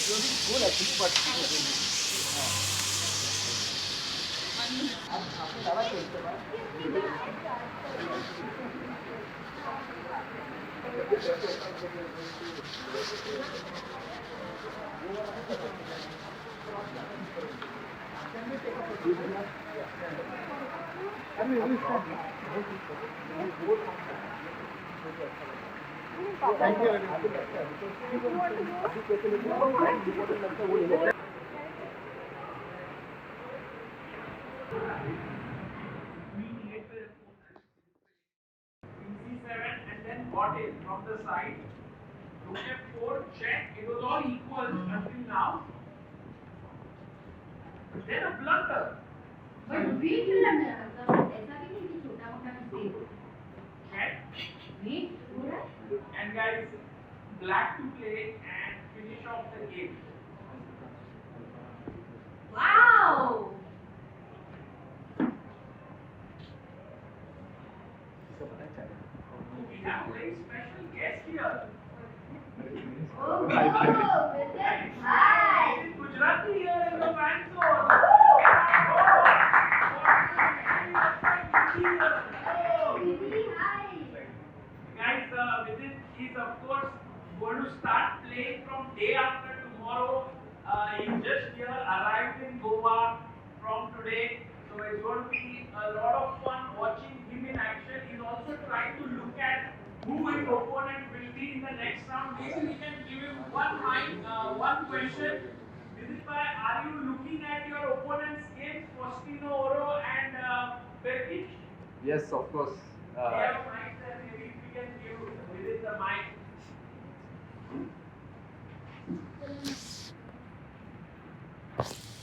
C7 and then got in from the side. Rook F4, check. It was all equal until now. Then a blunder. But wait till I'm मतलब ऐसा भी नहीं कि छोटा मोटा mistake हो. Check. Wait, हो रहा है? And guys, black to play and finish off the game. Wow! We have a very special guest here. Oh, Vidit, hi! Vidit Gujrathi here in the fan zone. Vidit, hi! Guys, Vidit is of course going to start playing from day after tomorrow. He's just here, arrived in Goa from today. So it's going to be a lot of fun watching him in action. He's also trying to look at who his opponent will be in the next round. Maybe we can give him one question. Vidit bhai, are you looking at your opponent's games, Faustino Oro and Berkic? Yes, of course. We have a mic there, maybe if we can give Vidit the mic.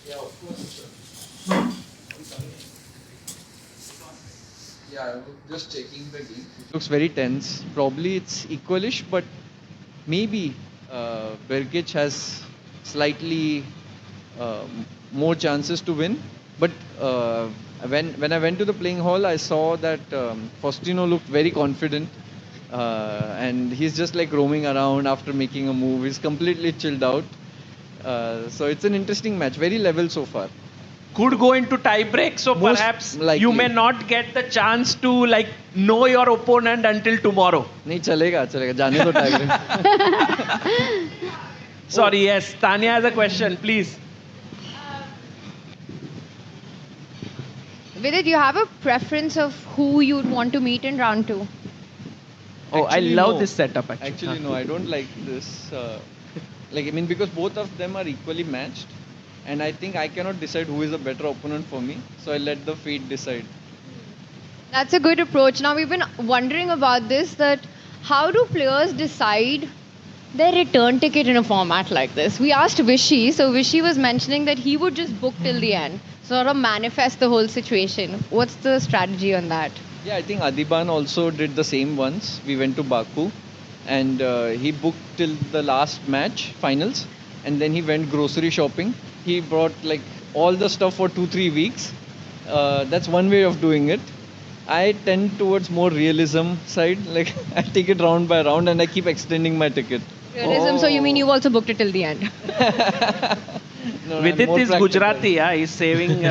Yeah, of course. Yeah, I was just checking the game. It looks very tense. Probably it's equalish, but maybe Berkic has slightly more chances to win. But when I went to the playing hall, I saw that Faustino looked very confident. And he's just like roaming around after making a move. He's completely chilled out. So it's an interesting match. Very level so far. Could go into tie break, so Most perhaps likely. you may not get the chance to like know your opponent until tomorrow. नहीं चलेगा चलेगा जाने दो tiger. Sorry, yes, Tanya has a question, please. Vidit, do you have a preference of who you'd want to meet in round 2? Oh, Actually, I love no. this setup actually. Actually, no, I don't like this. Because both of them are equally matched, and I think I cannot decide who is a better opponent for me. So I let the fate decide. That's a good approach. Now, we've been wondering about this, that how do players decide their return ticket in a format like this? We asked Vishy, so Vishy was mentioning that he would just book till the end, sort of manifest the whole situation. What's the strategy on that? Yeah, I think Adiban also did the same once. We went to Baku, and he booked till the last match, finals, and then he went grocery shopping. He brought like all the stuff for 2-3 weeks. That's one way of doing it. I tend towards more realism side. Like I take it round by round, and I keep extending my ticket. Realism, so you mean you've also booked it till the end? No, I'm Vidit more is practical. Gujarati, yeah, he's saving.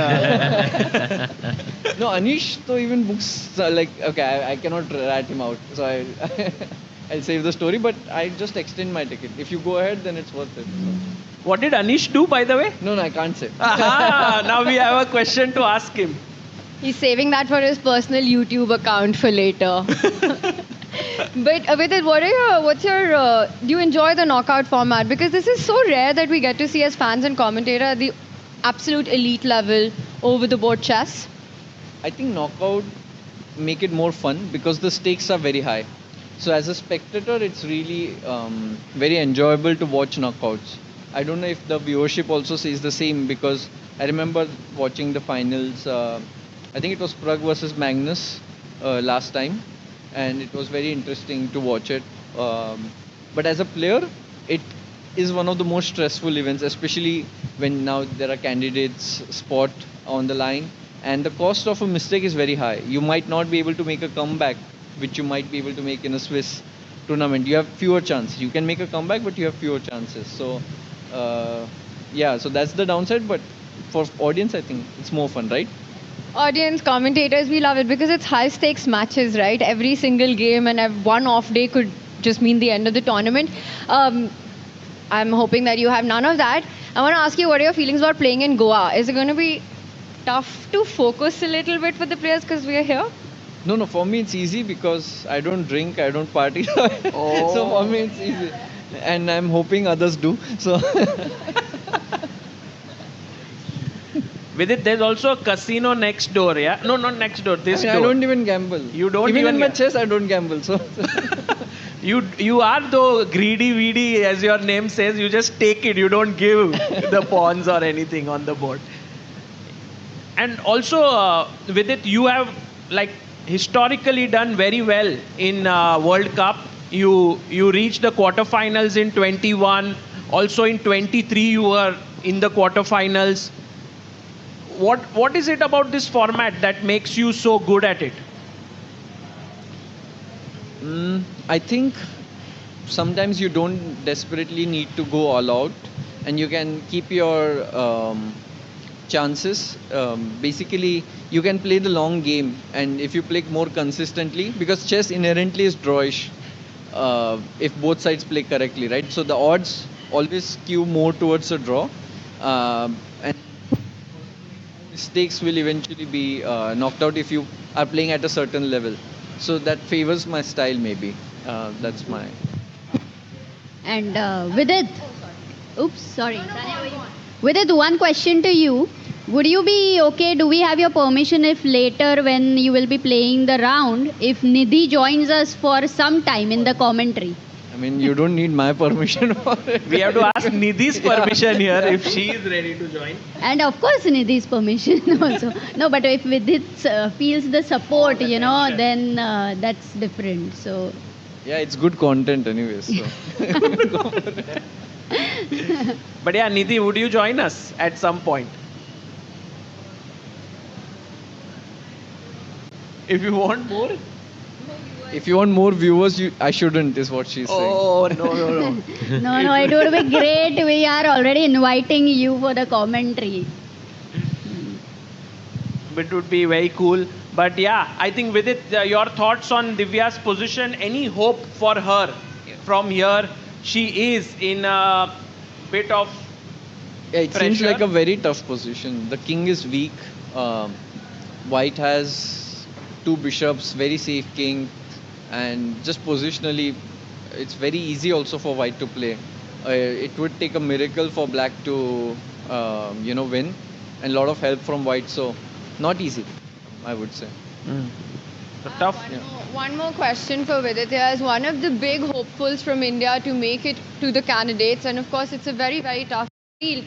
No, Anish though even books like okay, I cannot rat him out, so I'll save the story, but I just extend my ticket. If you go ahead, then it's worth it. So. What did Anish do, by the way? No, I can't say. Aha, now we have a question to ask him. He's saving that for his personal YouTube account for later. But Vidit, do you enjoy the knockout format? Because this is so rare that we get to see as fans and commentator at the absolute elite level over the board chess. I think knockout make it more fun because the stakes are very high. So as a spectator, it's really very enjoyable to watch knockouts. I don't know if the viewership also says the same because I remember watching the finals. I think it was Prag versus Magnus last time, and it was very interesting to watch it. But as a player, it is one of the most stressful events, especially when now there are candidates spot on the line, and the cost of a mistake is very high. You might not be able to make a comeback, which you might be able to make in a Swiss tournament. You have fewer chances. You can make a comeback, but you have fewer chances. So Yeah, so that's the downside, but for audience, I think it's more fun, right? Audience, commentators, we love it because it's high stakes matches, right? Every single game and one off day could just mean the end of the tournament. Um, I'm hoping that you have none of that. I want to ask you, what are your feelings about playing in Goa? Is it going to be tough to focus a little bit for the players because we are here? No, no, for me it's easy because I don't drink, I don't party. So for me it's easy. And I'm hoping others do. So Vidit, there's also a casino next door, yeah? No, not next door, this I door. don't even gamble. You don't even even in my ga- chess I don't gamble. So You are though greedy weedy, as your name says. You just take it. You don't give the pawns or anything on the board. And also, with it, you have like historically done very well in World Cup. You reached the quarterfinals in 21. Also in 23, you were in the quarterfinals. What is it about this format that makes you so good at it? I think sometimes you don't desperately need to go all out, and you can keep your chances. Basically, you can play the long game, and if you play more consistently, because chess inherently is drawish, if both sides play correctly, right? So the odds always skew more towards a draw, and mistakes will eventually be knocked out if you are playing at a certain level. So that favors my style, maybe. That's my. And Vidit, oops, sorry. Vidit, one question to you. Would you be okay? Do we have your permission if later, when you will be playing the round, if Nidhi joins us for some time in the commentary? I mean, you don't need my permission for it. We have to ask Nidhi's permission here if she is ready to join. And of course, Nidhi's permission also. No, but if Vidit feels the support, then that's different. So. Yeah, it's good content anyway. So. But yeah, Nidhi, would you join us at some point? If you want more? If you want more viewers, I shouldn't, is what she's saying. Oh, no. No, it would be great. We are already inviting you for the commentary. It would be very cool. But yeah, I think with it, your thoughts on Divya's position, any hope for her from here? She is in a bit of Yeah, it seems pressure. like a very tough position. The king is weak. White has two bishops, very safe king, and just positionally, it's very easy also for white to play. It would take a miracle for black to, win, and a lot of help from white. So, not easy, I would say. So tough. One more question for Vidit. As one of the big hopefuls from India to make it to the candidates, and of course, it's a very, very tough field.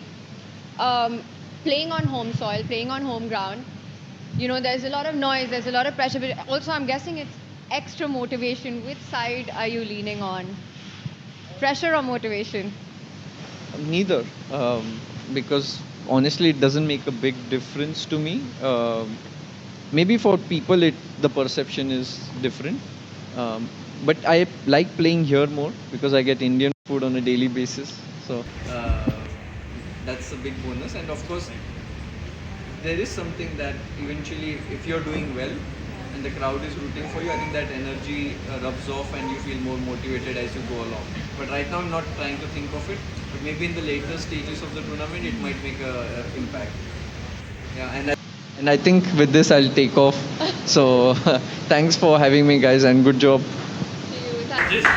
Playing on home soil, playing on home ground, there's a lot of noise, there's a lot of pressure, but also I'm guessing it's extra motivation. Which side are you leaning on? Pressure or motivation? Neither, because honestly, it doesn't make a big difference to me. Maybe for people, the perception is different. But I like playing here more because I get Indian food on a daily basis. So that's a big bonus. And of course, there is something that eventually, if you're doing well and the crowd is rooting for you, I think that energy rubs off and you feel more motivated as you go along. But right now, I'm not trying to think of it. But maybe in the later stages of the tournament, it might make a impact. Yeah, and I think with this, I'll take off. So thanks for having me, guys, and good job. Just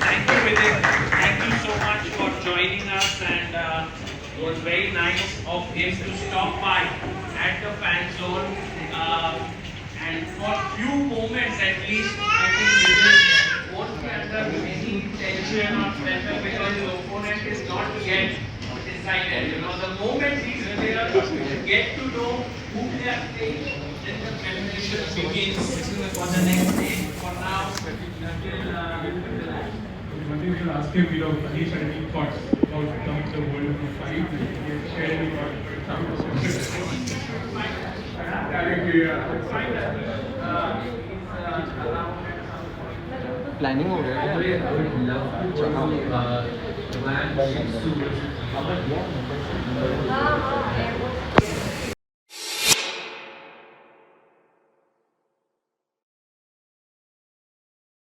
thank you, Vidit. Thank you so much for joining us, and it was very nice of him to stop by at the fan zone. And for few moments at least, I think Vidit won't be under any tension or pressure because the opponent is not yet decided. The moment he's there, get to know who they are playing, then the preparation begins for the next day. For now, One thing we should ask him, Anish had any thoughts about coming to the world of the fight? Share any Planning हो गया क्या? Black Shih Tzu versus Aman.